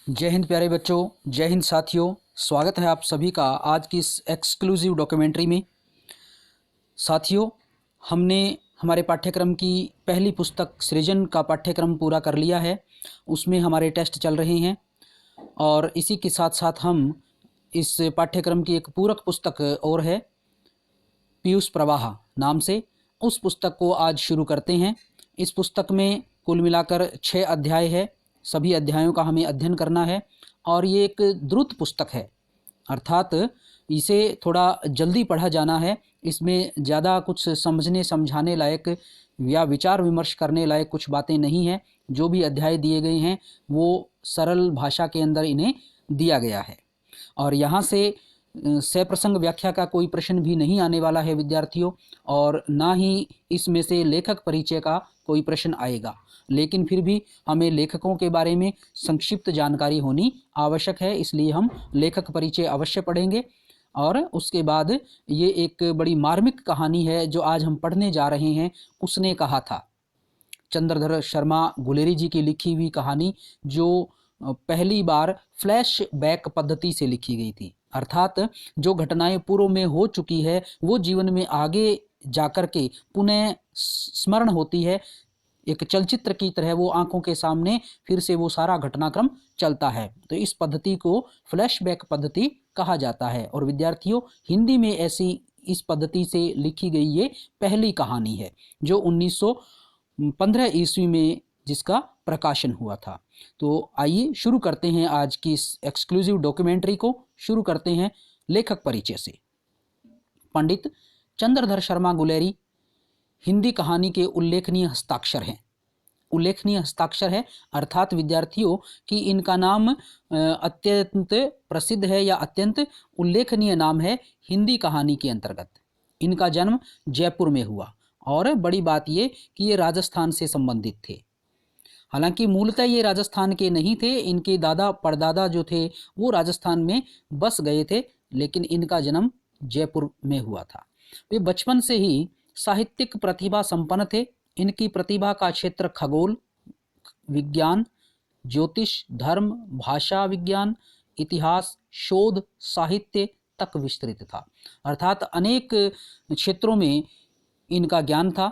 जय हिंद प्यारे बच्चों, जय हिंद साथियों। स्वागत है आप सभी का आज की इस एक्सक्लूसिव डॉक्यूमेंट्री में। साथियों, हमने हमारे पाठ्यक्रम की पहली पुस्तक सृजन का पाठ्यक्रम पूरा कर लिया है। उसमें हमारे टेस्ट चल रहे हैं और इसी के साथ साथ हम इस पाठ्यक्रम की एक पूरक पुस्तक और है पीयूष प्रवाह नाम से। उस पुस्तक को आज शुरू करते हैं। इस पुस्तक में कुल मिलाकर 6 अध्याय है। सभी अध्यायों का हमें अध्ययन करना है और ये एक द्रुत पुस्तक है, अर्थात इसे थोड़ा जल्दी पढ़ा जाना है। इसमें ज़्यादा कुछ समझने समझाने लायक या विचार विमर्श करने लायक कुछ बातें नहीं हैं। जो भी अध्याय दिए गए हैं वो सरल भाषा के अंदर इन्हें दिया गया है और यहाँ से सप्रसंग व्याख्या का कोई प्रश्न भी नहीं आने वाला है विद्यार्थियों, और ना ही इसमें से लेखक परिचय का कोई प्रश्न आएगा। लेकिन फिर भी हमें लेखकों के बारे में संक्षिप्त जानकारी होनी आवश्यक है, इसलिए हम लेखक परिचय अवश्य पढ़ेंगे। और उसके बाद ये एक बड़ी मार्मिक कहानी है जो आज हम पढ़ने जा रहे हैं। उसने कहा था, चंद्रधर शर्मा गुलेरी जी की लिखी हुई कहानी, जो पहली बार फ्लैश बैक पद्धति से लिखी गई थी। अर्थात जो घटनाएं पूर्व में हो चुकी है वो जीवन में आगे जाकर के पुनः स्मरण होती है। एक चलचित्र की तरह वो आंखों के सामने फिर से वो सारा घटनाक्रम चलता है। तो इस पद्धति को फ्लैशबैक पद्धति कहा जाता है। और विद्यार्थियों, हिंदी में ऐसी इस पद्धति से लिखी गई ये पहली कहानी है जो 1915 ईस्वी में जिसका प्रकाशन हुआ था। तो आइए शुरू करते हैं आज की इस एक्सक्लूसिव डॉक्यूमेंट्री को। शुरू करते हैं लेखक परिचय से। पंडित चंद्रधर शर्मा गुलेरी हिंदी कहानी के उल्लेखनीय हस्ताक्षर हैं। उल्लेखनीय हस्ताक्षर है अर्थात विद्यार्थियों कि इनका नाम अत्यंत प्रसिद्ध है या अत्यंत उल्लेखनीय नाम है हिंदी कहानी के अंतर्गत। इनका जन्म जयपुर में हुआ और बड़ी बात ये कि ये राजस्थान से संबंधित थे। हालांकि मूलतः ये राजस्थान के नहीं थे, इनके दादा परदादा जो थे वो राजस्थान में बस गए थे, लेकिन इनका जन्म जयपुर में हुआ था। वे बचपन से ही साहित्यिक प्रतिभा संपन्न थे। इनकी प्रतिभा का क्षेत्र खगोल विज्ञान, ज्योतिष, धर्म, भाषा विज्ञान, इतिहास, शोध, साहित्य तक विस्तृत था। अर्थात अनेक क्षेत्रों में इनका ज्ञान था।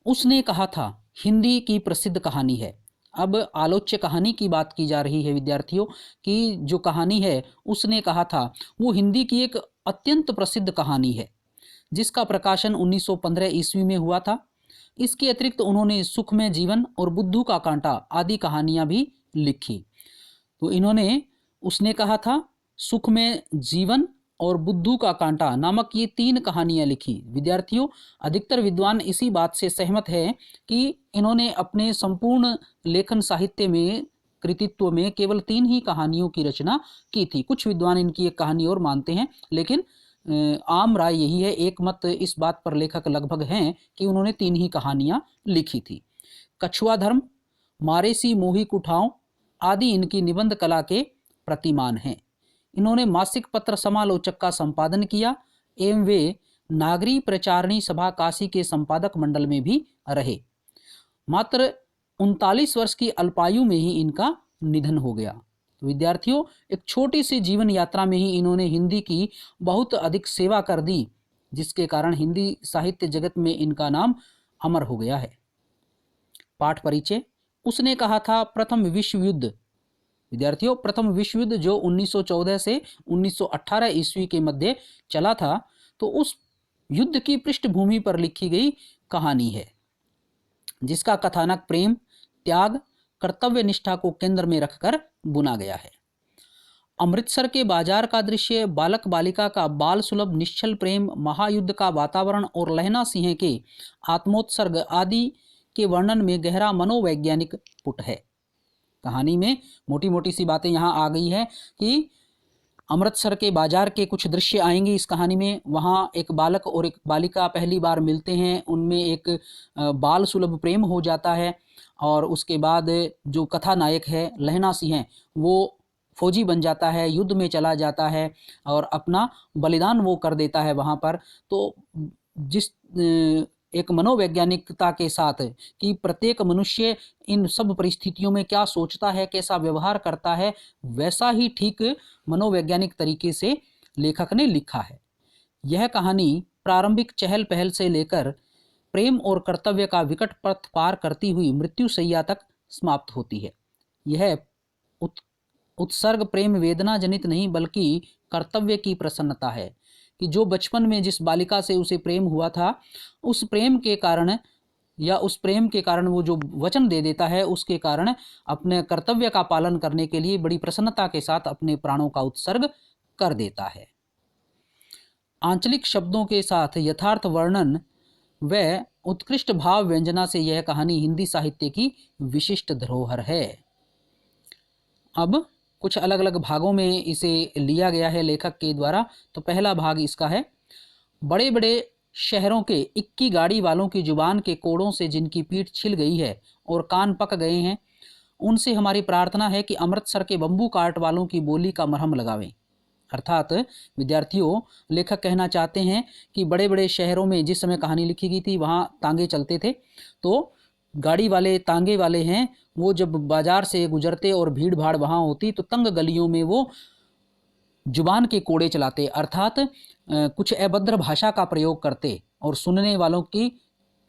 उसने कहा था हिंदी की प्रसिद्ध कहानी है। अब आलोच्य कहानी की बात की जा रही है विद्यार्थियों कि जो कहानी है उसने कहा था वो हिंदी की एक अत्यंत प्रसिद्ध कहानी है जिसका प्रकाशन 1915 ईस्वी में हुआ था। इसके अतिरिक्त उन्होंने सुखमय जीवन और बुद्धू का कांटा आदि कहानियां भी लिखी। तो इन्होंने उसने कहा था सुखमय जीवन और बुद्धू का कांटा नामक ये 3 कहानियां लिखी। विद्यार्थियों, अधिकतर विद्वान इसी बात से सहमत है कि इन्होंने अपने संपूर्ण लेखन साहित्य में कृतित्व में केवल 3 ही कहानियों की रचना की थी। कुछ विद्वान इनकी एक कहानी और मानते हैं, लेकिन आम राय यही है, एक मत इस बात पर लेखक लगभग हैं कि उन्होंने 3 ही कहानियां लिखी थी। कछुआ धर्म, मारेसी मोही कुठाओं आदि इनकी निबंध कला के प्रतिमान हैं। इन्होंने मासिक पत्र समालोचक का संपादन किया एवं वे नागरी प्रचारणी सभा काशी के संपादक मंडल में भी रहे। मात्र 39 वर्ष की अल्पायु में ही इनका निधन हो गया। तो विद्यार्थियों, एक छोटी सी जीवन यात्रा में ही इन्होंने हिंदी की बहुत अधिक सेवा कर दी, जिसके कारण हिंदी साहित्य जगत में इनका नाम अमर हो गया है। पाठ परिचय। उसने कहा था प्रथम विश्व युद्ध। विद्यार्थियों, प्रथम विश्व युद्ध जो 1914 से 1918 ईस्वी के मध्य चला था, तो उस युद्ध की पृष्ठभूमि पर लिखी गई कहानी है जिसका कथानक प्रेम, त्याग, कर्तव्य निष्ठा को केंद्र में रखकर बुना गया है। अमृतसर के बाजार का दृश्य, बालक बालिका का बाल सुलभ निश्चल प्रेम, महायुद्ध का वातावरण और लहना सिंह के आत्मोत्सर्ग आदि के वर्णन में गहरा मनोवैज्ञानिक पुट है। कहानी में मोटी मोटी सी बातें यहाँ आ गई है कि अमृतसर के बाजार के कुछ दृश्य आएंगे इस कहानी में। वहाँ एक बालक और एक बालिका पहली बार मिलते हैं, उनमें एक बाल सुलभ प्रेम हो जाता है और उसके बाद जो कथा नायक है लहना सिंह वो फौजी बन जाता है, युद्ध में चला जाता है और अपना बलिदान वो कर देता है वहाँ पर। तो जिस एक मनोवैज्ञानिकता के साथ कि प्रत्येक मनुष्य इन सब परिस्थितियों में क्या सोचता है, कैसा व्यवहार करता है, वैसा ही ठीक मनोवैज्ञानिक तरीके से लेखक ने लिखा है। यह कहानी प्रारंभिक चहल पहल से लेकर प्रेम और कर्तव्य का विकट पथ पार करती हुई मृत्यु शैया तक समाप्त होती है। यह उत्सर्ग प्रेम वेदना जनित नहीं बल्कि कर्तव्य की प्रसन्नता है कि जो बचपन में जिस बालिका से उसे प्रेम हुआ था, उस प्रेम के कारण या उस प्रेम के कारण वो जो वचन दे देता है, उसके कारण अपने कर्तव्य का पालन करने के लिए बड़ी प्रसन्नता के साथ अपने प्राणों का उत्सर्ग कर देता है। आंचलिक शब्दों के साथ यथार्थ वर्णन व उत्कृष्ट भाव व्यंजना से यह कहानी हिंदी साहित्य की विशिष्ट धरोहर है। अब कुछ अलग अलग भागों में इसे लिया गया है लेखक के द्वारा। तो पहला भाग इसका है, बड़े बड़े शहरों के इक्की गाड़ी वालों की जुबान के कोड़ों से जिनकी पीठ छिल गई है और कान पक गए हैं, उनसे हमारी प्रार्थना है कि अमृतसर के बम्बू काट वालों की बोली का मरहम लगावें। अर्थात विद्यार्थियों, लेखक कहना चाहते हैं कि बड़े बड़े शहरों में जिस समय कहानी लिखी गई थी वहाँ तांगे चलते थे, तो गाड़ी वाले तांगे वाले हैं, वो जब बाजार से गुजरते और भीड़ भाड़ वहाँ होती तो तंग गलियों में वो जुबान के कोड़े चलाते, अर्थात कुछ अभद्र भाषा का प्रयोग करते और सुनने वालों की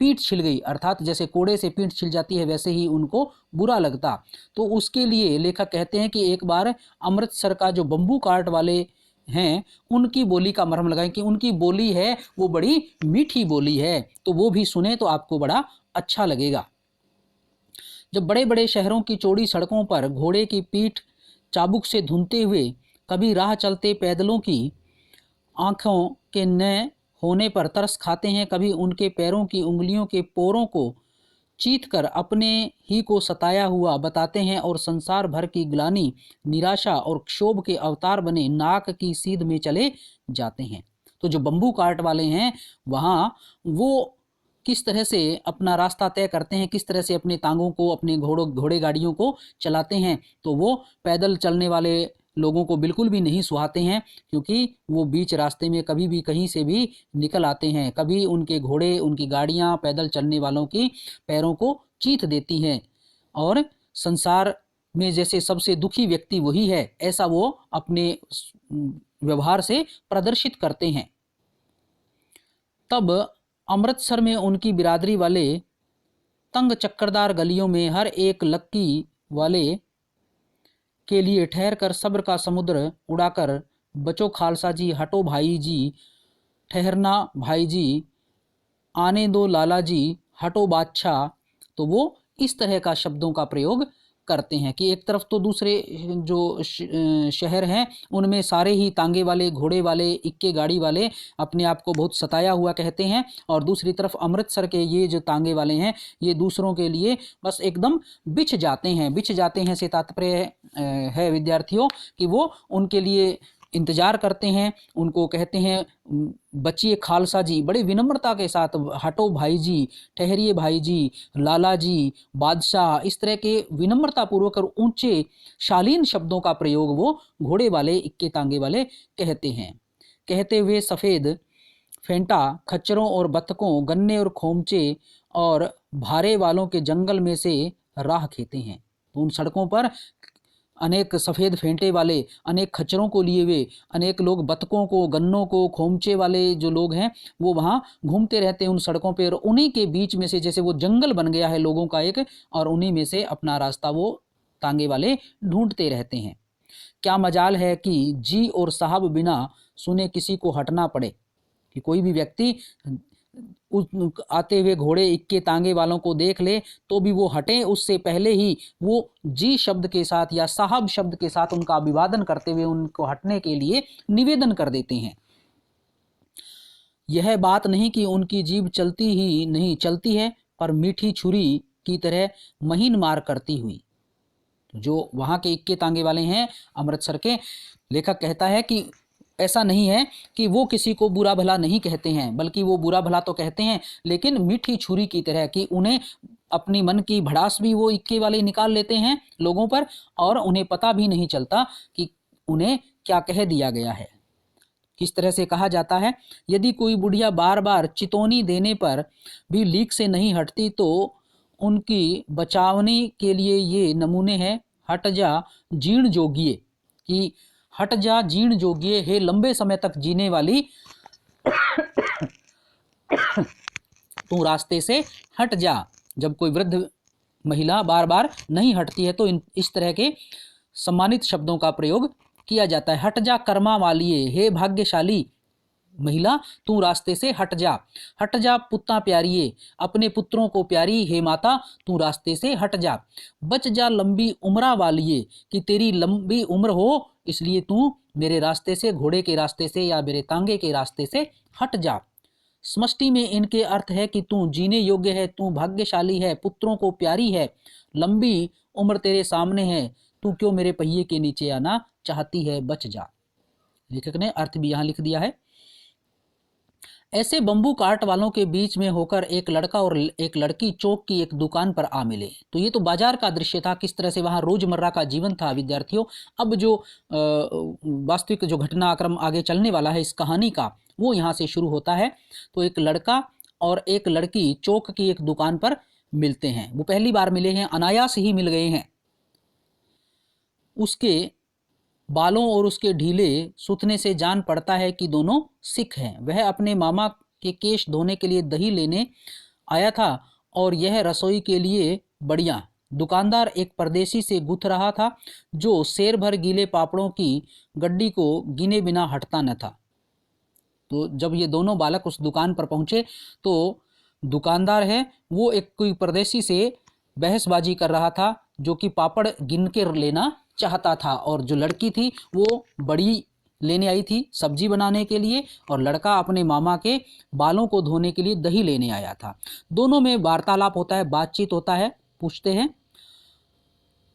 पीठ छिल गई, अर्थात जैसे कोड़े से पीठ छिल जाती है वैसे ही उनको बुरा लगता। तो उसके लिए लेखक कहते हैं कि एक बार अमृतसर का जो बम्बू काट वाले हैं उनकी बोली का मरहम लगाएं कि उनकी बोली है वो बड़ी मीठी बोली है, तो वो भी सुने तो आपको बड़ा अच्छा लगेगा। जब बड़े बड़े शहरों की चौड़ी सड़कों पर घोड़े की पीठ चाबुक से धुनते हुए कभी राह चलते पैदलों की आंखों के न होने पर तरस खाते हैं, कभी उनके पैरों की उंगलियों के पोरों को चीत कर अपने ही को सताया हुआ बताते हैं और संसार भर की ग्लानि, निराशा और क्षोभ के अवतार बने नाक की सीध में चले जाते हैं। तो जो बम्बू काट वाले हैं वहाँ वो किस तरह से अपना रास्ता तय करते हैं, किस तरह से अपने तांगों को, अपने घोड़े गाड़ियों को चलाते हैं, तो वो पैदल चलने वाले लोगों को बिल्कुल भी नहीं सुहाते हैं, क्योंकि वो बीच रास्ते में कभी भी कहीं से भी निकल आते हैं। कभी उनके घोड़े, उनकी गाड़ियाँ पैदल चलने वालों की पैरों को चीथ देती हैं और संसार में जैसे सबसे दुखी व्यक्ति वही है, ऐसा वो अपने व्यवहार से प्रदर्शित करते हैं। तब अमृतसर में उनकी बिरादरी वाले तंग चक्करदार गलियों में हर एक लक्की वाले के लिए ठहर कर सब्र का समुद्र उड़ाकर बचो खालसा जी, हटो भाई जी, ठहरना भाई जी, आने दो लाला जी, हटो बादशाह, तो वो इस तरह का शब्दों का प्रयोग करते हैं कि एक तरफ तो दूसरे जो शहर हैं उनमें सारे ही तांगे वाले, घोड़े वाले, इक्के गाड़ी वाले अपने आप को बहुत सताया हुआ कहते हैं, और दूसरी तरफ अमृतसर के ये जो तांगे वाले हैं ये दूसरों के लिए बस एकदम बिछ जाते हैं से तात्पर्य है विद्यार्थियों कि वो उनके लिए इंतजार करते हैं, उनको कहते हैं बचिए खालसा जी, बड़ी विनम्रता के साथ, हटो भाई जी, ठहरिए भाई जी, लाला जी, बादशाह, इस तरह के विनम्रता पूर्वक और ऊंचे शालीन शब्दों का प्रयोग वो घोड़े वाले, इक्के तांगे वाले कहते हैं। कहते हुए सफ़ेद फेंटा खच्चरों और बत्तकों, गन्ने और खोमचे और भारे वालों के जंगल में से राह खेते हैं। तो उन सड़कों पर अनेक सफ़ेद फेंटे वाले, अनेक खच्चरों को लिए हुए, अनेक लोग बतकों को, गन्नों को, खोमचे वाले जो लोग हैं वो वहाँ घूमते रहते हैं उन सड़कों पे, और उन्हीं के बीच में से जैसे वो जंगल बन गया है लोगों का एक, और उन्हीं में से अपना रास्ता वो तांगे वाले ढूंढते रहते हैं। क्या मजाल है कि जी और साहब बिना सुने किसी को हटना पड़े, कि कोई भी व्यक्ति आते हुए घोड़े, इक्के तांगे वालों को देख ले तो भी वो हटे, उससे पहले ही वो जी शब्द के साथ या साहब शब्द के साथ उनका अभिवादन करते हुए उनको हटने के लिए निवेदन कर देते हैं। यह बात नहीं कि उनकी जीभ चलती ही नहीं, चलती है पर मीठी छुरी की तरह महीन मार करती हुई। जो वहाँ के इक्के तांगे वाले हैं अमृतसर के, लेखक कहता है कि ऐसा नहीं है कि वो किसी को बुरा भला नहीं कहते हैं, बल्कि वो बुरा भला तो कहते हैं लेकिन मीठी छुरी की तरह, कि उन्हें अपनी मन की भड़ास भी वो इक्के वाले निकाल लेते हैं लोगों पर, और उन्हें पता भी नहीं चलता कि उन्हें क्या कह दिया गया है। किस तरह से कहा जाता है, यदि कोई बुढ़िया बार बार चितौनी देने पर भी लीक से नहीं हटती तो उनकी बचावने के लिए ये नमूने हैं। हट जा जीर्ण जोगिए, कि हट जा जीर्ण जोगिए, हे लंबे समय तक जीने वाली तू रास्ते से हट जा। जब कोई वृद्ध महिला बार बार नहीं हटती है तो इस तरह के सम्मानित शब्दों का प्रयोग किया जाता है। हट जा कर्मा वालिए, हे भाग्यशाली महिला तू रास्ते से हट जा। हट जा पुत्ता प्यारिये, अपने पुत्रों को प्यारी हे माता तू रास्ते से हट जा। बच जा लंबी उम्रा वालिये, कि तेरी लंबी उम्र हो इसलिए तू मेरे रास्ते से, घोड़े के रास्ते से या मेरे तांगे के रास्ते से हट जा। समष्टि में इनके अर्थ है कि तू जीने योग्य है, तू भाग्यशाली है, पुत्रों को प्यारी है, लंबी उम्र तेरे सामने है, तू क्यों मेरे पहिए के नीचे आना चाहती है, बच जा। लेखक ने अर्थ भी यहाँ लिख दिया है। ऐसे बंबू काट वालों के बीच में होकर एक लड़का और एक लड़की चौक की एक दुकान पर आ मिले। तो ये तो बाजार का दृश्य था, किस तरह से वहाँ रोजमर्रा का जीवन था विद्यार्थियों। अब जो वास्तविक जो घटनाक्रम आगे चलने वाला है इस कहानी का, वो यहाँ से शुरू होता है। तो एक लड़का और एक लड़की चौक की एक दुकान पर मिलते हैं। वो पहली बार मिले हैं, अनायास ही मिल गए हैं। उसके बालों और उसके ढीले सूतने से जान पड़ता है कि दोनों सिख हैं। वह अपने मामा के केश धोने के लिए दही लेने आया था और यह रसोई के लिए बढ़िया। दुकानदार एक परदेसी से गुथ रहा था जो शेर भर गीले पापड़ों की गड्डी को गिने बिना हटता न था। तो जब ये दोनों बालक उस दुकान पर पहुंचे तो दुकानदार है वो एक कोई परदेसी से बहसबाजी कर रहा था जो कि पापड़ गिन के लेना चाहता था, और जो लड़की थी वो बड़ी लेने आई थी सब्जी बनाने के लिए, और लड़का अपने मामा के बालों को धोने के लिए दही लेने आया था। दोनों में वार्तालाप होता है, बातचीत होता है। पूछते हैं,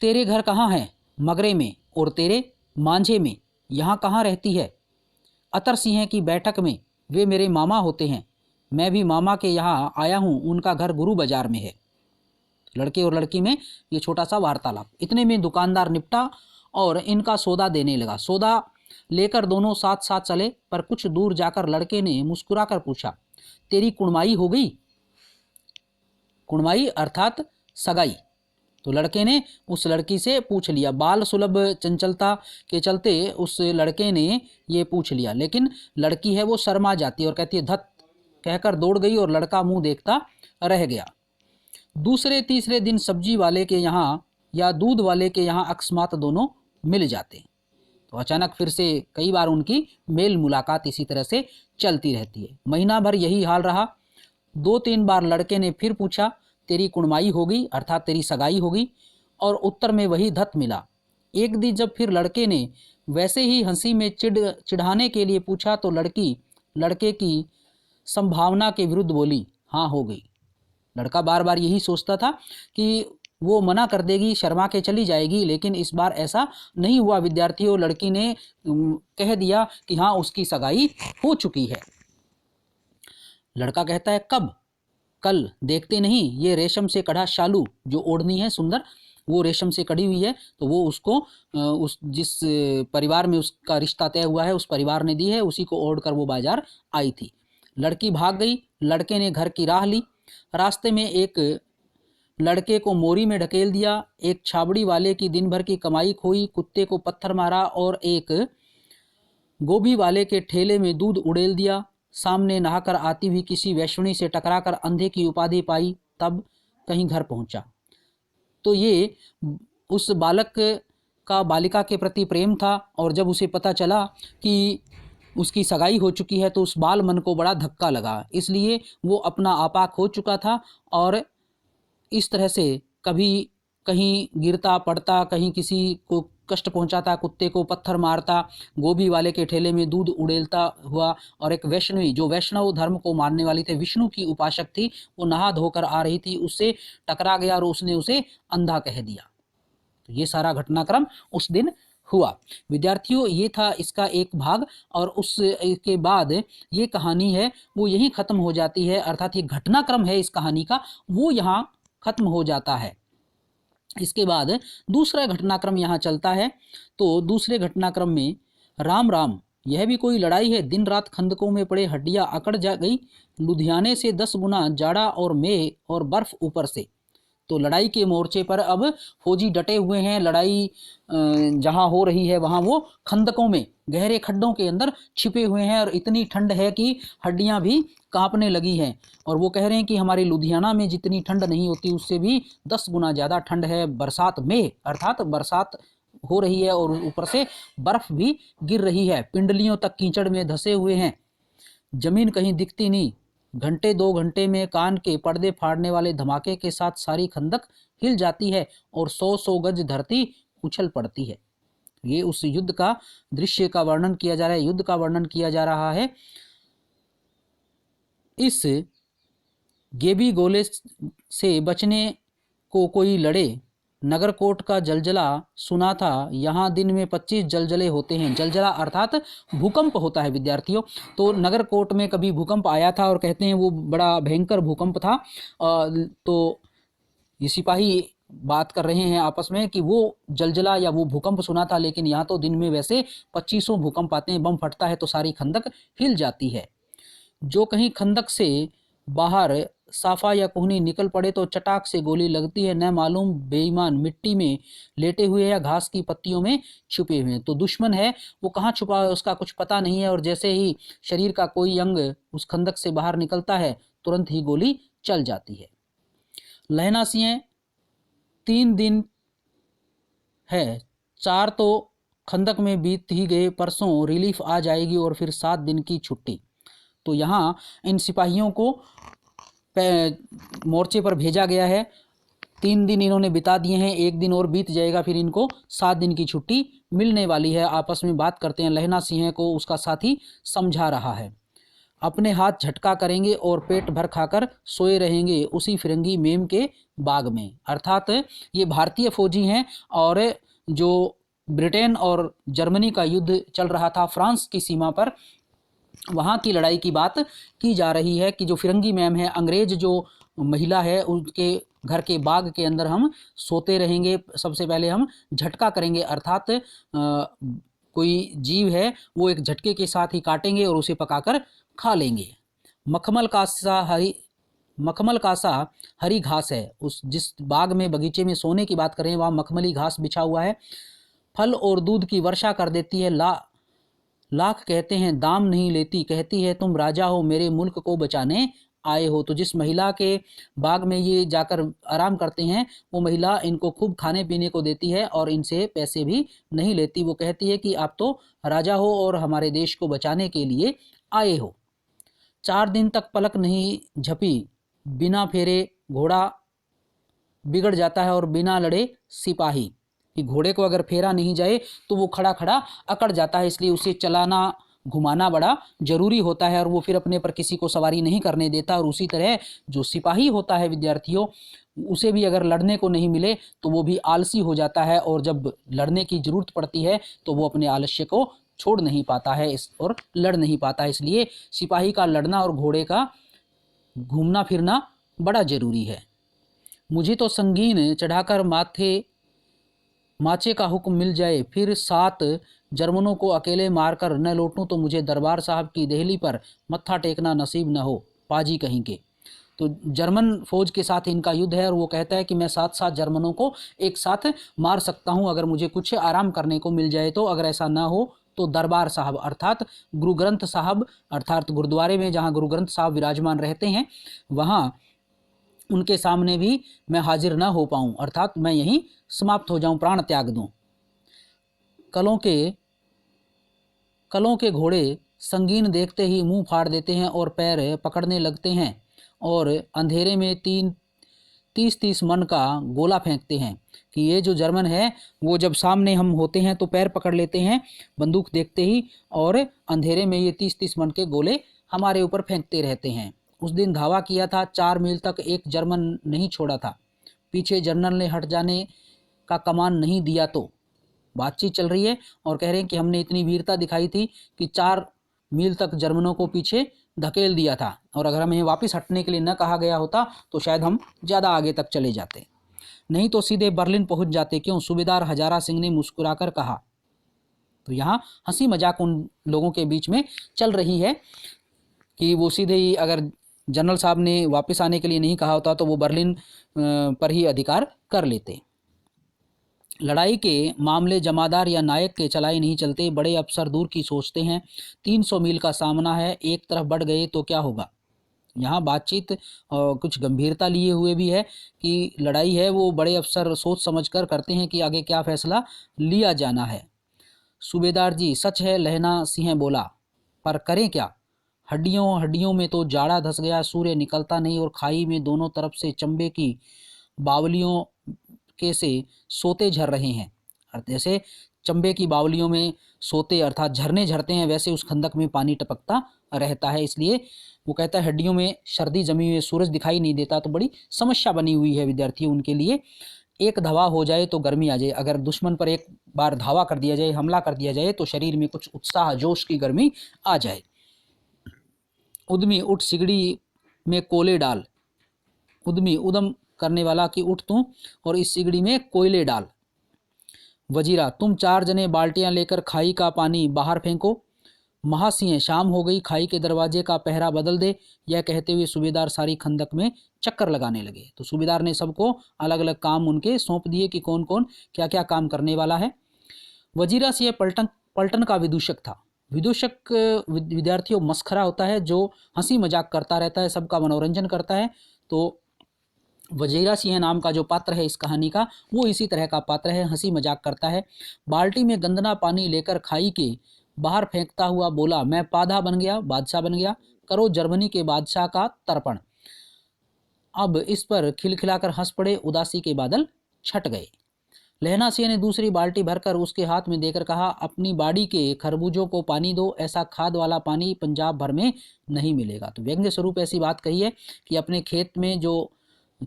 तेरे घर कहाँ है? मगरे में। और तेरे? मांझे में। यहाँ कहाँ रहती है? अतर सिंह की बैठक में, वे मेरे मामा होते हैं। मैं भी मामा के यहाँ आया हूँ, उनका घर गुरु बाजार में है। लड़के और लड़की में ये छोटा सा वार्तालाप। इतने में दुकानदार निपटा और इनका सौदा देने लगा। सौदा लेकर दोनों साथ साथ चले, पर कुछ दूर जाकर लड़के ने मुस्कुराकर पूछा, तेरी कुड़माई हो गई? कुड़माई अर्थात सगाई। तो लड़के ने उस लड़की से पूछ लिया। बाल सुलभ चंचलता के चलते उस लड़के ने ये पूछ लिया, लेकिन लड़की है वो शर्मा जाती है और कहती है धत, कहकर दौड़ गई और लड़का मुंह देखता रह गया। दूसरे तीसरे दिन सब्जी वाले के यहाँ या दूध वाले के यहाँ अकस्मात दोनों मिल जाते। तो अचानक फिर से कई बार उनकी मेल मुलाकात इसी तरह से चलती रहती है। महीना भर यही हाल रहा। 2-3 बार लड़के ने फिर पूछा, तेरी कुड़माई हो गई अर्थात तेरी सगाई हो गई, और उत्तर में वही धत मिला। एक दिन जब फिर लड़के ने वैसे ही हंसी में चिढ़ाने के लिए पूछा तो लड़की लड़के की संभावना के विरुद्ध बोली, हाँ हो गई। लड़का बार बार यही सोचता था कि वो मना कर देगी, शर्मा के चली जाएगी, लेकिन इस बार ऐसा नहीं हुआ विद्यार्थियों। लड़की ने कह दिया कि हाँ उसकी सगाई हो चुकी है। लड़का कहता है, कब? कल। देखते नहीं ये रेशम से कढ़ा शालू जो ओढ़नी है सुंदर, वो रेशम से कढ़ी हुई है, तो वो उसको उस जिस परिवार में उसका रिश्ता तय हुआ है उस परिवार ने दी है, उसी को ओढ़कर वो बाजार आई थी। लड़की भाग गई। लड़के ने घर की राह ली। रास्ते में एक लड़के को मोरी में ढकेल दिया, एक छाबड़ी वाले की दिन भर की कमाई खोई, कुत्ते को पत्थर मारा और एक गोभी वाले के ठेले में दूध उड़ेल दिया। सामने नहाकर आती हुई किसी वैष्णवी से टकराकर अंधे की उपाधि पाई, तब कहीं घर पहुंचा। तो ये उस बालक का बालिका के प्रति प्रेम था, और जब उसे पता चला कि उसकी सगाई हो चुकी है तो उस बाल मन को बड़ा धक्का लगा। इसलिए वो अपना आपा खो चुका था और इस तरह से कभी कहीं गिरता पड़ता, कहीं किसी को कष्ट पहुंचाता, कुत्ते को पत्थर मारता, गोभी वाले के ठेले में दूध उड़ेलता हुआ, और एक वैष्णवी जो वैष्णव धर्म को मानने वाली थी, विष्णु की उपासक थी, वो नहा धोकर आ रही थी, उससे टकरा गया और उसने उसे अंधा कह दिया। तो ये सारा घटनाक्रम उस दिन हुआ। विद्यार्थियों ये था इसका एक भाग, और उसके बाद ये कहानी है वो यहीं ख़त्म हो जाती है, अर्थात ये घटनाक्रम है इस कहानी का वो यहाँ ख़त्म हो जाता है। इसके बाद दूसरा घटनाक्रम यहाँ चलता है। तो दूसरे घटनाक्रम में राम राम यह भी कोई लड़ाई है, दिन रात खंदकों में पड़े हड्डियां अकड़ जा गई, लुधियाने से 10 गुना जाड़ा और मेह और बर्फ ऊपर से। तो लड़ाई के मोर्चे पर अब फौजी डटे हुए हैं, लड़ाई जहां हो रही है वहां वो खंदकों में गहरे खड्डों के अंदर छिपे हुए हैं और इतनी ठंड है कि हड्डियां भी कांपने लगी हैं। और वो कह रहे हैं कि हमारे लुधियाना में जितनी ठंड नहीं होती उससे भी 10 गुना ज़्यादा ठंड है। बरसात में अर्थात बरसात हो रही है और ऊपर से बर्फ भी गिर रही है, पिंडलियों तक कीचड़ में धंसे हुए हैं, जमीन कहीं दिखती नहीं। घंटे 2 घंटे में कान के पर्दे फाड़ने वाले धमाके के साथ सारी खंदक हिल जाती है और 100 गज धरती उछल पड़ती है। ये उस युद्ध का दृश्य का वर्णन किया जा रहा है, युद्ध का वर्णन किया जा रहा है। इस गेबी गोले से बचने को कोई लड़े, नगरकोट का जलजला सुना था, यहाँ दिन में 25 जलजले होते हैं। जलजला अर्थात भूकंप होता है विद्यार्थियों। तो नगरकोट में कभी भूकंप आया था और कहते हैं वो बड़ा भयंकर भूकंप था। तो ये सिपाही बात कर रहे हैं आपस में कि वो जलजला या वो भूकंप सुना था, लेकिन यहाँ तो दिन में वैसे 25 भूकंप आते हैं, बम फटता है तो सारी खंदक हिल जाती है। जो कहीं खंदक से बाहर साफा या कोहनी निकल पड़े तो चटाक से गोली लगती है, न मालूम बेईमान मिट्टी में लेटे हुए या घास की पत्तियों में छुपे हुए हैं। तो दुश्मन है वो कहाँ छुपा है उसका कुछ पता नहीं है, और जैसे ही शरीर का कोई अंग उस खंदक से बाहर निकलता है तुरंत ही गोली चल जाती है। लहना सिंह 3 दिन है, 4 तो खंदक में बीत ही गए, परसों रिलीफ आ जाएगी और फिर 7 दिन की छुट्टी। तो यहाँ इन सिपाहियों को मोर्चे पर भेजा गया है, 3 दिन इन्होंने बिता दिए हैं, 1 दिन और बीत जाएगा, फिर इनको 7 दिन की छुट्टी मिलने वाली है। आपस में बात करते हैं, लहना सिंह को उसका साथी समझा रहा है। अपने हाथ झटका करेंगे और पेट भर खाकर सोए रहेंगे उसी फिरंगी मेम के बाग में। अर्थात ये भारतीय फौजी हैं और जो ब्रिटेन और जर्मनी का युद्ध चल रहा था फ्रांस की सीमा पर, वहाँ की लड़ाई की बात की जा रही है कि जो फिरंगी मैम है, अंग्रेज जो महिला है, उनके घर के बाग के अंदर हम सोते रहेंगे। सबसे पहले हम झटका करेंगे, अर्थात कोई जीव है वो एक झटके के साथ ही काटेंगे और उसे पकाकर खा लेंगे। मखमल का सा हरी घास है। उस जिस बाग में बगीचे में सोने की बात करें वहाँ मखमली घास बिछा हुआ है। फल और दूध की वर्षा कर देती है। लाख कहते हैं दाम नहीं लेती, कहती है तुम राजा हो मेरे मुल्क को बचाने आए हो। तो जिस महिला के बाग में ये जाकर आराम करते हैं वो महिला इनको खूब खाने पीने को देती है और इनसे पैसे भी नहीं लेती। वो कहती है कि आप तो राजा हो और हमारे देश को बचाने के लिए आए हो। 4 दिन तक पलक नहीं झपी, बिना फेरे घोड़ा बिगड़ जाता है और बिना लड़े सिपाही। कि घोड़े को अगर फेरा नहीं जाए तो वो खड़ा खड़ा अकड़ जाता है, इसलिए उसे चलाना घुमाना बड़ा जरूरी होता है और वो फिर अपने पर किसी को सवारी नहीं करने देता। और उसी तरह जो सिपाही होता है विद्यार्थियों, उसे भी अगर लड़ने को नहीं मिले तो वो भी आलसी हो जाता है, और जब लड़ने की जरूरत पड़ती है तो वो अपने आलस्य को छोड़ नहीं पाता है और लड़ नहीं पाता है। इसलिए सिपाही का लड़ना और घोड़े का घूमना फिरना बड़ा जरूरी है। मुझे तो संगीन चढ़ाकर माचे का हुक्म मिल जाए, फिर 7 जर्मनों को अकेले मारकर न लौटूं तो मुझे दरबार साहब की देहली पर मत्था टेकना नसीब न हो, पाजी कहीं के। तो जर्मन फौज के साथ इनका युद्ध है और वो कहता है कि मैं 7 जर्मनों को एक साथ मार सकता हूं अगर मुझे कुछ आराम करने को मिल जाए तो। अगर ऐसा ना हो तो दरबार साहब अर्थात गुरु ग्रंथ साहब, अर्थात गुरुद्वारे में जहाँ गुरु ग्रंथ साहब विराजमान रहते हैं वहाँ उनके सामने भी मैं हाजिर ना हो पाऊँ, अर्थात मैं यहीं समाप्त हो जाऊं, प्राण त्याग दूं। कलों के घोड़े संगीन देखते ही मुंह फाड़ देते हैं और पैर पकड़ने लगते हैं और अंधेरे में 30 मन का गोला फेंकते हैं। कि ये जो जर्मन है वो जब सामने हम होते हैं तो पैर पकड़ लेते हैं बंदूक देखते ही, और अंधेरे में ये 30 मन के गोले हमारे ऊपर फेंकते रहते हैं। उस दिन धावा किया था, 4 मील तक एक जर्मन नहीं छोड़ा था। पीछे जनरल ने हट जाने का कमान नहीं दिया। तो बातचीत चल रही है और कह रहे हैं कि हमने इतनी वीरता दिखाई थी कि 4 मील तक जर्मनों को पीछे धकेल दिया था, और अगर हमें वापस हटने के लिए न कहा गया होता तो शायद हम ज़्यादा आगे तक चले जाते, नहीं तो सीधे बर्लिन पहुंच जाते। क्यों? सूबेदार हजारा सिंह ने मुस्कुराकर कहा। तो यहाँ हंसी मजाक उन लोगों के बीच में चल रही है कि वो सीधे ही, अगर जनरल साहब ने वापस आने के लिए नहीं कहा होता तो वो बर्लिन पर ही अधिकार कर लेते। लड़ाई के मामले जमादार या नायक के चलाए नहीं चलते, बड़े अफसर दूर की सोचते हैं। 300 मील का सामना है, एक तरफ बढ़ गए तो क्या होगा। यहाँ बातचीत कुछ गंभीरता लिए हुए भी है कि लड़ाई है वो बड़े अफसर सोच समझकर करते हैं कि आगे क्या फैसला लिया जाना है। सूबेदार जी, सच है, लहना सिंह बोला, पर करें क्या। हड्डियों हड्डियों में तो जाड़ा धस गया, सूर्य निकलता नहीं और खाई में दोनों तरफ से चंबे की बावलियों के से सोते झर रहे हैं। और जैसे चंबे की बावलियों में सोते अर्थात झरने झरते हैं, वैसे उस खंदक में पानी टपकता रहता है। इसलिए वो कहता है हड्डियों में सर्दी जमी हुई, सूरज दिखाई नहीं देता, तो बड़ी समस्या बनी हुई है विद्यार्थी उनके लिए। एक धावा हो जाए तो गर्मी आ जाए, अगर दुश्मन पर एक बार धावा कर दिया जाए, हमला कर दिया जाए, तो शरीर में कुछ उत्साह जोश की गर्मी आ जाए। उद्यमी उठ सिगड़ी में कोयले डाल, उद्यमी उदम करने वाला कि उठ तू और इस सिगड़ी में कोयले डाल। वजीरा, तुम 4 जने बाल्टियां लेकर खाई का पानी बाहर फेंको। महासिंह, शाम हो गई, खाई के दरवाजे का पहरा बदल दे। यह कहते हुए सूबेदार सारी खंदक में चक्कर लगाने लगे। तो सूबेदार ने सबको अलग अलग काम उनके सौंप दिए कि कौन कौन क्या क्या काम करने वाला है। वजीरा सिंह पलटन का विदूषक था। विदूषक विद्यार्थियों मस्खरा होता है, जो हंसी मजाक करता रहता है, सबका मनोरंजन करता है। तो वजीरा सिंह नाम का जो पात्र है इस कहानी का, वो इसी तरह का पात्र है, हंसी मजाक करता है। बाल्टी में गंदना पानी लेकर खाई के बाहर फेंकता हुआ बोला, मैं पाधा बन गया, बादशाह बन गया, करो जर्मनी के बादशाह का तर्पण। अब इस पर खिलखिलाकर हंस पड़े, उदासी के बादल छट गए। लहना सिंह ने दूसरी बाल्टी भरकर उसके हाथ में देकर कहा, अपनी बाड़ी के खरबूजों को पानी दो, ऐसा खाद वाला पानी पंजाब भर में नहीं मिलेगा। तो व्यंग्य स्वरूप ऐसी बात कही है कि अपने खेत में जो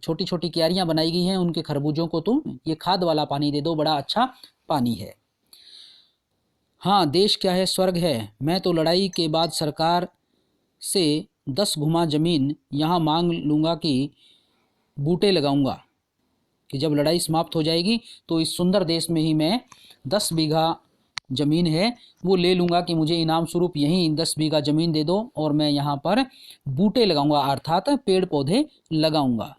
छोटी छोटी क्यारियां बनाई गई हैं उनके खरबूजों को तुम ये खाद वाला पानी दे दो, बड़ा अच्छा पानी है। हाँ, देश क्या है, स्वर्ग है। मैं तो लड़ाई के बाद सरकार से 10 घुमा जमीन यहाँ मांग लूँगा कि बूटे लगाऊंगा, कि जब लड़ाई समाप्त हो जाएगी तो इस सुंदर देश में ही मैं 10 बीघा ज़मीन है वो ले लूँगा कि मुझे इनाम स्वरूप यहीं 10 बीघा ज़मीन दे दो और मैं यहाँ पर बूटे लगाऊंगा अर्थात पेड़ पौधे लगाऊंगा।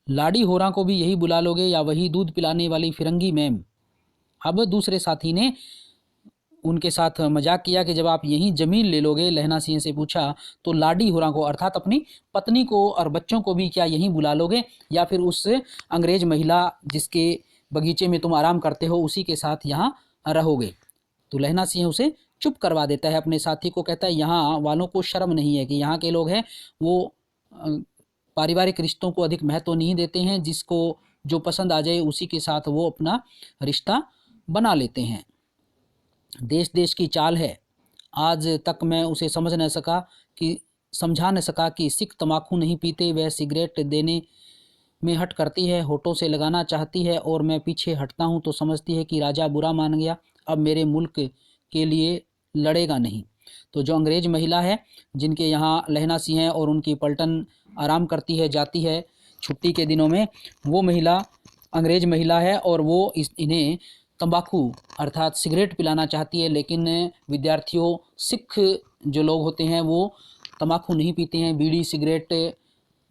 लाड़ी होरा को भी यही बुला लोगे या वही दूध पिलाने वाली फिरंगी मैम। अब दूसरे साथी ने उनके साथ मजाक किया कि जब आप यहीं ज़मीन ले लोगे, लहना सिंह से पूछा, तो लाडी होरा को अर्थात अपनी पत्नी को और बच्चों को भी क्या यहीं बुला लोगे या फिर उस अंग्रेज महिला जिसके बगीचे में तुम आराम करते हो उसी के साथ यहाँ रहोगे। तो लहना सिंह उसे चुप करवा देता है, अपने साथी को कहता है यहाँ वालों को शर्म नहीं है कि यहाँ के लोग हैं वो पारिवारिक रिश्तों को अधिक महत्व नहीं देते हैं, जिसको जो पसंद आ जाए उसी के साथ वो अपना रिश्ता बना लेते हैं। देश देश की चाल है, आज तक मैं उसे समझा न सका कि सिख तम्बाकू नहीं पीते, वह सिगरेट देने में हट करती है, होठों से लगाना चाहती है और मैं पीछे हटता हूँ तो समझती है कि राजा बुरा मान गया, अब मेरे मुल्क के लिए लड़ेगा नहीं। तो जो अंग्रेज महिला है जिनके यहाँ लहना सिंह है और उनकी पलटन आराम करती है, जाती है छुट्टी के दिनों में, वो महिला अंग्रेज महिला है और वो इन्हें तंबाकू अर्थात सिगरेट पिलाना चाहती है। लेकिन विद्यार्थियों, सिख जो लोग होते हैं वो तंबाकू नहीं पीते हैं, बीड़ी सिगरेट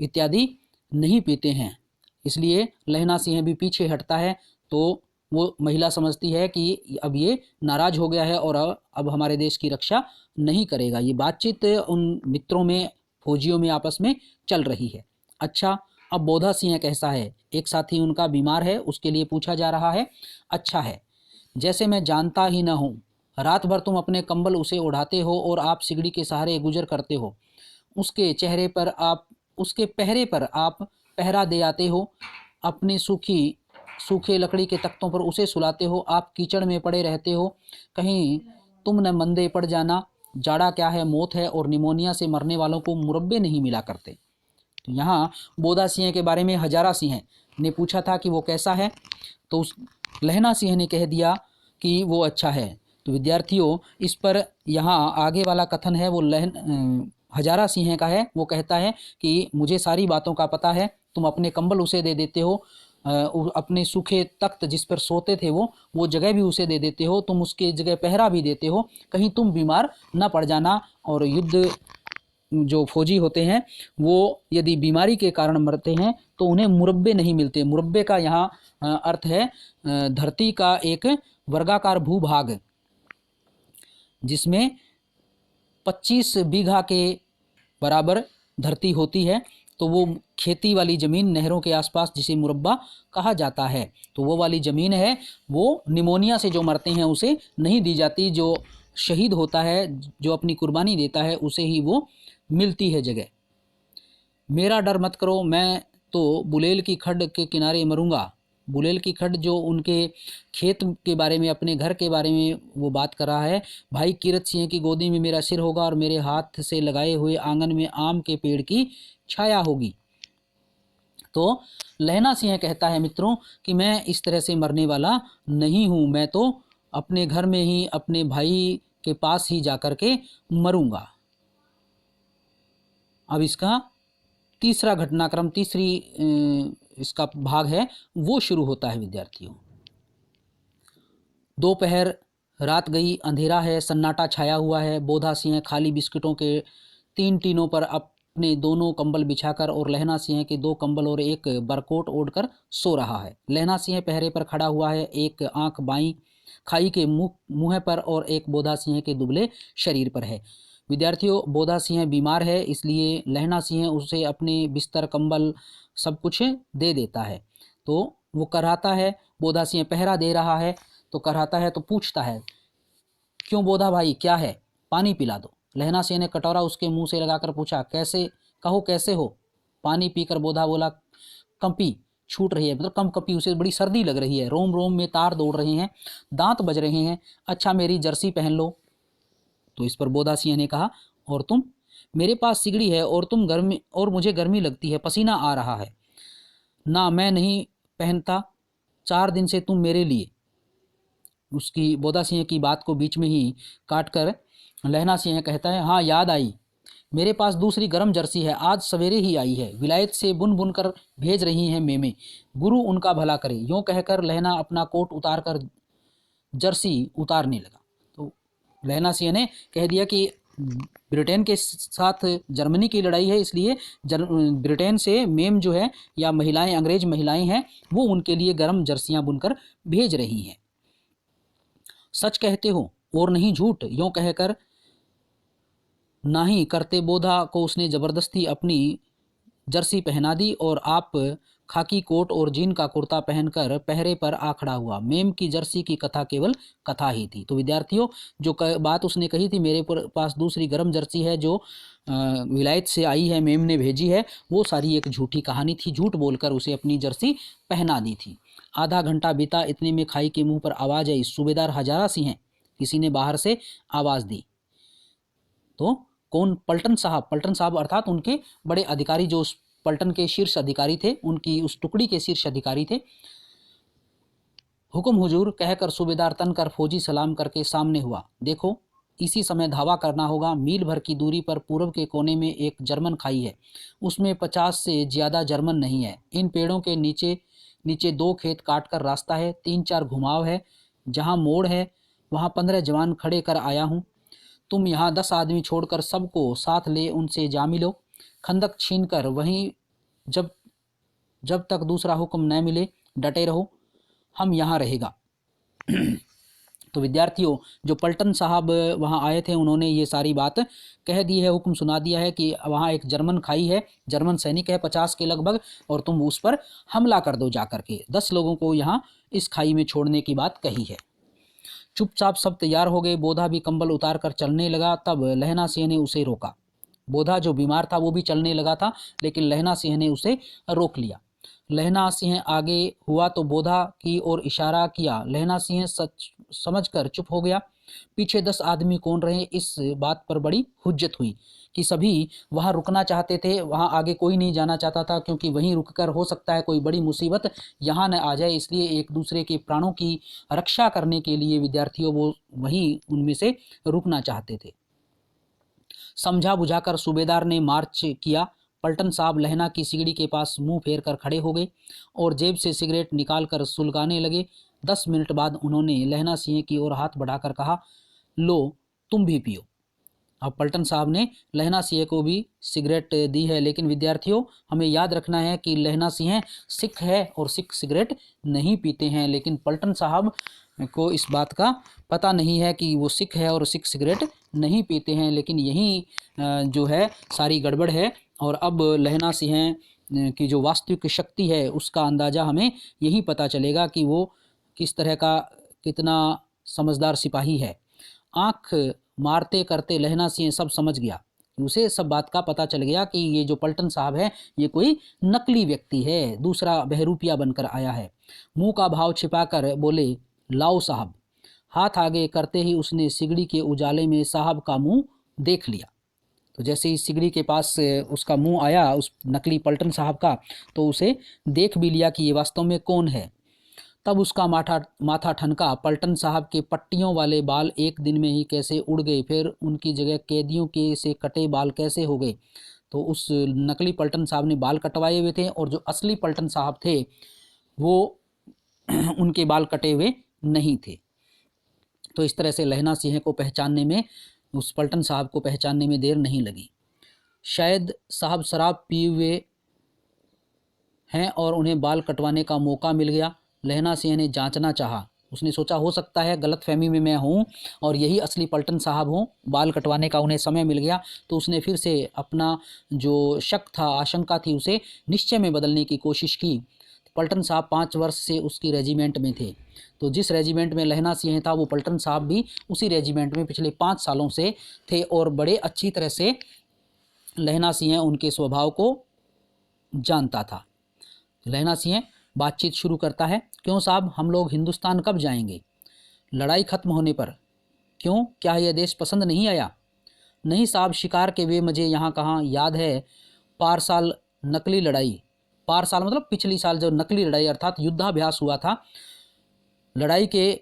इत्यादि नहीं पीते हैं, इसलिए लहना सिंह भी पीछे हटता है। तो वो महिला समझती है कि अब ये नाराज़ हो गया है और अब हमारे देश की रक्षा नहीं करेगा। ये बातचीत उन मित्रों में, फौजियों में आपस में चल रही है। अच्छा, अब बोधा सिंह कैसा है? एक साथी उनका बीमार है, उसके लिए पूछा जा रहा है। अच्छा है, जैसे मैं जानता ही न हूँ। रात भर तुम अपने कंबल उसे ओढ़ाते हो और आप सिगड़ी के सहारे गुजर करते हो, उसके पहरे पर आप पहरा दे आते हो, अपने सूखे लकड़ी के तख्तों पर उसे सुलाते हो, आप कीचड़ में पड़े रहते हो, कहीं तुम न मंदे पड़ जाना। जाड़ा क्या है, मौत है और निमोनिया से मरने वालों को मुरब्बे नहीं मिला करते। तो यहाँ बोधा सिंह के बारे में हजारा सिंह ने पूछा था कि वो कैसा है, तो उस लहना सिंह ने कह दिया कि वो अच्छा है। तो विद्यार्थियों, इस पर यहाँ आगे वाला कथन है वो हजारा सिंह का है। वो कहता है कि मुझे सारी बातों का पता है, तुम अपने कंबल उसे दे देते हो, अपने सूखे तख्त जिस पर सोते थे वो जगह भी उसे दे देते हो, तुम उसके जगह पहरा भी देते हो, कहीं तुम बीमार न पड़ जाना। और युद्ध जो फौजी होते हैं वो यदि बीमारी के कारण मरते हैं तो उन्हें मुरब्बे नहीं मिलते। मुरब्बे का यहाँ अर्थ है धरती का एक वर्गाकार भूभाग जिसमें 25 बीघा के बराबर धरती होती है, तो वो खेती वाली ज़मीन नहरों के आसपास जिसे मुरब्बा कहा जाता है, तो वो वाली ज़मीन है वो निमोनिया से जो मरते हैं उसे नहीं दी जाती। जो शहीद होता है, जो अपनी कुर्बानी देता है, उसे ही वो मिलती है जगह। मेरा डर मत करो, मैं तो बुलेल की खड्ड के किनारे मरूंगा। बुलेल की खड्ड जो उनके खेत के बारे में, अपने घर के बारे में वो बात कर रहा है। भाई कीरत सिंह की गोदी में मेरा सिर होगा और मेरे हाथ से लगाए हुए आंगन में आम के पेड़ की छाया होगी। तो लहना सिंह कहता है मित्रों कि मैं इस तरह से मरने वाला नहीं हूँ, मैं तो अपने घर में ही अपने भाई के पास ही जाकर के मरूंगा। अब इसका तीसरा घटनाक्रम, तीसरी इसका भाग है वो शुरू होता है विद्यार्थियों। दोपहर, रात गई, अंधेरा है, सन्नाटा छाया हुआ है। बोधा सिंह खाली बिस्किटों के 3 टीनों पर अपने दोनों कंबल बिछाकर और लहना सिंह के 2 कंबल और एक बरकोट ओढ़कर सो रहा है। लहना सिंह पहरे पर खड़ा हुआ है, एक आंख बाईं खाई के मुंह पर और एक बोधा सिंह के दुबले शरीर पर है। विद्यार्थियों, बोधा सिंह बीमार है, इसलिए लहना सिंह उसे अपने बिस्तर, कंबल सब कुछ दे देता है। तो वो कराहता है, बोधा सिंह पहरा दे रहा है तो कराहता है, तो पूछता है क्यों बोधा भाई, क्या है, पानी पिला दो। लहना सिंह ने कटोरा उसके मुंह से लगाकर पूछा, कैसे कहो कैसे हो। पानी पीकर बोधा बोला, कंपी छूट रही है, मतलब कम कपी, उसे बड़ी सर्दी लग रही है, रोम रोम में तार दौड़ रहे हैं, दांत बज रहे हैं। अच्छा मेरी जर्सी पहन लो। तो इस पर बोधा सिंह ने कहा, और तुम, मेरे पास सिगड़ी है और तुम गर्मी, और मुझे गर्मी लगती है, पसीना आ रहा है। ना मैं नहीं पहनता, 4 दिन से तुम मेरे लिए। उसकी बोधा सिंह की बात को बीच में ही काट कर लहना सिंह कहता है, हाँ याद आई, मेरे पास दूसरी गर्म जर्सी है, आज सवेरे ही आई है, विलायत से बुन बुन कर भेज रही हैं मेमें, गुरु उनका भला करे। यूँ कहकर लहना अपना कोट उतार कर जर्सी उतारने लगा। तो लहना सिंह ने कह दिया कि ब्रिटेन के साथ जर्मनी की लड़ाई है, इसलिए ब्रिटेन से मेम जो है या महिलाएं, अंग्रेज महिलाएं हैं, वो उनके लिए गर्म जर्सियां बुनकर भेज रही हैं। सच कहते हो और नहीं झूठ, यूँ कहकर नहीं करते बोधा को उसने ज़बरदस्ती अपनी जर्सी पहना दी और आप खाकी कोट और जीन का कुर्ता पहनकर पहरे पर आ खड़ा हुआ। मेम की जर्सी की कथा केवल कथा ही थी। तो विद्यार्थियों, जो बात उसने कही थी, मेरे पास दूसरी गर्म जर्सी है जो विलायत से आई है, मेम ने भेजी है, वो सारी एक झूठी कहानी थी। झूठ बोलकर उसे अपनी जर्सी पहना दी थी। आधा घंटा बीता, इतने में खाई के मुंह पर आवाज़ आई, सूबेदार हजारा सिंह हैं। किसी ने बाहर से आवाज़ दी। तो कौन? पलटन साहब अर्थात उनके बड़े अधिकारी, जो उस पलटन के शीर्ष अधिकारी थे, उनकी उस टुकड़ी के शीर्ष अधिकारी थे। हुक्म हुजूर कहकर सूबेदार तनकर फौजी सलाम करके सामने हुआ। देखो, इसी समय धावा करना होगा। मील भर की दूरी पर पूर्व के कोने में एक जर्मन खाई है, उसमें 50 से ज़्यादा जर्मन नहीं है। इन पेड़ों के नीचे नीचे 2 खेत काट कर रास्ता है, 3-4 घुमाव है, जहाँ मोड़ है वहाँ 15 जवान खड़े कर आया हूँ। तुम यहाँ 10 आदमी छोड़कर सबको साथ ले उनसे जा मिलो। खंदक छीन कर वहीं जब जब तक दूसरा हुक्म न मिले डटे रहो, हम यहाँ रहेगा। तो विद्यार्थियों, जो पलटन साहब वहाँ आए थे, उन्होंने ये सारी बात कह दी है, हुक्म सुना दिया है कि वहाँ एक जर्मन खाई है, जर्मन सैनिक है 50 के लगभग, और तुम उस पर हमला कर दो जाकर के। 10 लोगों को यहाँ इस खाई में छोड़ने की बात कही है। चुपचाप सब तैयार हो गए। बोधा भी कंबल उतार कर चलने लगा। तब लहना सिंह ने उसे रोका। बोधा जो बीमार था वो भी चलने लगा था, लेकिन लहना सिंह ने उसे रोक लिया। लहना सिंह आगे हुआ तो बोधा की ओर इशारा किया। लहना सिंह सच समझकर चुप हो गया। पीछे 10 आदमी कौन रहे, इस बात पर बड़ी हुज्जत हुई कि सभी वहां रुकना चाहते थे, वहां आगे कोई नहीं जाना चाहता था, क्योंकि वहीं रुककर हो सकता है कोई बड़ी मुसीबत यहाँ न आ जाए। इसलिए एक दूसरे के प्राणों की रक्षा करने के लिए विद्यार्थियों वो वहीं उनमें से रुकना चाहते थे। समझा बुझाकर सूबेदार ने मार्च किया। पलटन साहब लहना की सिगड़ी के पास मुंह फेर कर खड़े हो गए और जेब से सिगरेट निकालकर सुलगाने लगे। 10 मिनट बाद उन्होंने लहना सिंह की ओर हाथ बढ़ाकर कहा, लो तुम भी पियो। अब पलटन साहब ने लहना सिंह को भी सिगरेट दी है, लेकिन विद्यार्थियों हमें याद रखना है कि लहना सिंह सिख है और सिख सिगरेट नहीं पीते हैं। लेकिन पलटन साहब को इस बात का पता नहीं है कि वो सिख है और सिख सिगरेट नहीं पीते हैं। लेकिन यही जो है सारी गड़बड़ है। और अब लहना सिंह की जो वास्तविक शक्ति है उसका अंदाज़ा हमें यही पता चलेगा कि वो किस तरह का कितना समझदार सिपाही है। आंख मारते करते लहना सिंह सब समझ गया। उसे सब बात का पता चल गया कि ये जो पलटन साहब है ये कोई नकली व्यक्ति है, दूसरा बहरूपिया बनकर आया है। मुंह का भाव छिपाकर बोले, लाओ साहब। हाथ आगे करते ही उसने सिगड़ी के उजाले में साहब का मुंह देख लिया। तो जैसे ही सिगड़ी के पास उसका मुंह आया उस नकली पलटन साहब का, तो उसे देख भी लिया कि ये वास्तव में कौन है। तब उसका माथा ठनका। पलटन साहब के पट्टियों वाले बाल एक दिन में ही कैसे उड़ गए, फिर उनकी जगह कैदियों के से कटे बाल कैसे हो गए। तो उस नकली पलटन साहब ने बाल कटवाए हुए थे और जो असली पलटन साहब थे वो उनके बाल कटे हुए नहीं थे। तो इस तरह से लहना सिंह को पहचानने में, उस पलटन साहब को पहचानने में देर नहीं लगी। शायद साहब शराब पिए हुए हैं और उन्हें बाल कटवाने का मौका मिल गया। लहना सिंह ने जांचना चाहा। उसने सोचा हो सकता है गलतफहमी में मैं हूँ और यही असली पलटन साहब हूँ, बाल कटवाने का उन्हें समय मिल गया। तो उसने फिर से अपना जो शक था, आशंका थी, उसे निश्चय में बदलने की कोशिश की। पलटन साहब 5 वर्ष से उसकी रेजिमेंट में थे। तो जिस रेजिमेंट में लहना सिंह था वो पलटन साहब भी उसी रेजिमेंट में पिछले 5 सालों से थे और बड़े अच्छी तरह से लहना सिंह उनके स्वभाव को जानता था। लहना सिंह बातचीत शुरू करता है, क्यों साहब, हम लोग हिंदुस्तान कब जाएंगे? लड़ाई खत्म होने पर। क्यों, क्या यह देश पसंद नहीं आया? नहीं साहब, शिकार के वे मज़े यहाँ कहाँ। याद है पार साल नकली लड़ाई, पार साल मतलब पिछली साल जो नकली लड़ाई अर्थात युद्धाभ्यास हुआ था, लड़ाई के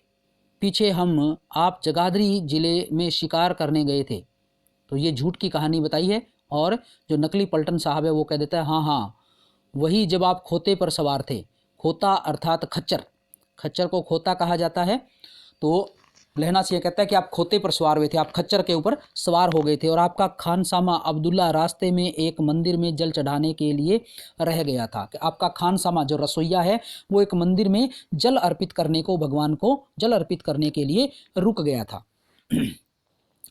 पीछे हम आप जगाधरी ज़िले में शिकार करने गए थे। तो ये झूठ की कहानी बताई है। और जो नकली पलटन साहब है वो कह देता है, हाँ हाँ वही, जब आप खोते पर सवार थे। खोता अर्थात खच्चर, खच्चर को खोता कहा जाता है। तो लहना सिंह कहता है कि आप खोते पर सवार हुए थे, आप खच्चर के ऊपर सवार हो गए थे और आपका खानसामा अब्दुल्ला रास्ते में एक मंदिर में जल चढ़ाने के लिए रह गया था। कि आपका खानसामा जो रसोईया है वो एक मंदिर में जल अर्पित करने को, भगवान को जल अर्पित करने के लिए रुक गया था।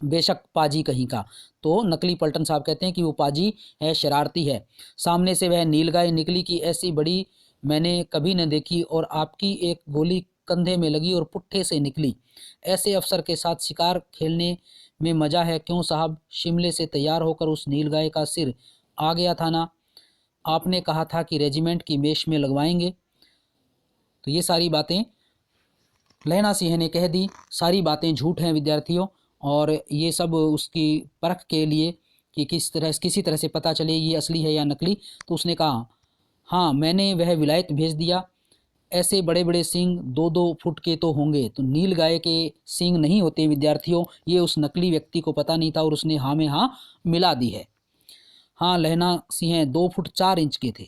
बेशक पाजी कहीं का। तो नकली पलटन साहब कहते हैं कि वो पाजी है, शरारती है। सामने से वह नीलगाय निकली कि ऐसी बड़ी मैंने कभी न देखी और आपकी एक गोली कंधे में लगी और पुट्ठे से निकली। ऐसे अफसर के साथ शिकार खेलने में मज़ा है। क्यों साहब, शिमले से तैयार होकर उस नीलगाय का सिर आ गया था ना, आपने कहा था कि रेजिमेंट की मेश में लगवाएंगे। तो ये सारी बातें लहना सिंह ने कह दी। सारी बातें झूठ हैं विद्यार्थियों, और ये सब उसकी परख के लिए कि किसी तरह से पता चले ये असली है या नकली। तो उसने कहा, हाँ मैंने वह विलायत भेज दिया। ऐसे बड़े बड़े सींग 2-2 फुट के तो होंगे। तो नील गाय के सींग नहीं होते विद्यार्थियों। ये उस नकली व्यक्ति को पता नहीं था और उसने हाँ में हाँ मिला दी है। हाँ लहना सिंह 2 फुट 4 इंच के थे।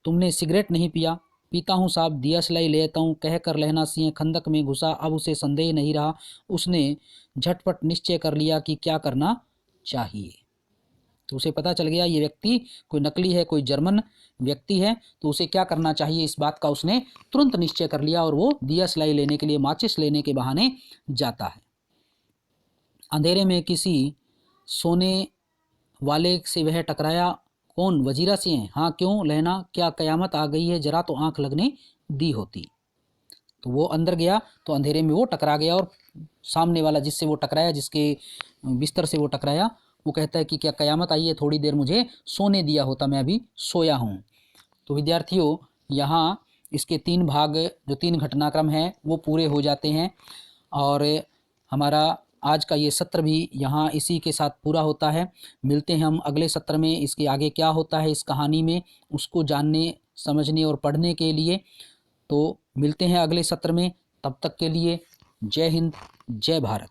तुमने सिगरेट नहीं पिया? पीता हूँ साहब, दिया सलाई लेता हूँ, कहकर लहना सिंह खंदक में घुसा। अब उसे संदेह नहीं रहा। उसने झटपट निश्चय कर लिया कि क्या करना चाहिए। तो उसे पता चल गया ये व्यक्ति कोई नकली है, कोई जर्मन व्यक्ति है। तो उसे क्या करना चाहिए इस बात का उसने तुरंत निश्चय कर लिया और वो दिया सलाई लेने के लिए, माचिस लेने के बहाने जाता है। अंधेरे में किसी सोने वाले से वह टकराया। कौन, वजीरा सिंह? हाँ क्यों लहना, क्या कयामत आ गई है? जरा तो आंख लगने दी होती। तो वो अंदर गया तो अंधेरे में वो टकरा गया और सामने वाला जिससे वो टकराया, जिसके बिस्तर से वो टकराया, वो कहता है कि क्या कयामत आई है, थोड़ी देर मुझे सोने दिया होता, मैं अभी सोया हूँ। तो विद्यार्थियों यहाँ इसके 3 भाग, जो 3 घटनाक्रम हैं वो पूरे हो जाते हैं और हमारा आज का ये सत्र भी यहाँ इसी के साथ पूरा होता है। मिलते हैं हम अगले सत्र में। इसके आगे क्या होता है इस कहानी में, उसको जानने, समझने और पढ़ने के लिए। तो मिलते हैं अगले सत्र में। तब तक के लिए जय हिंद, जय भारत।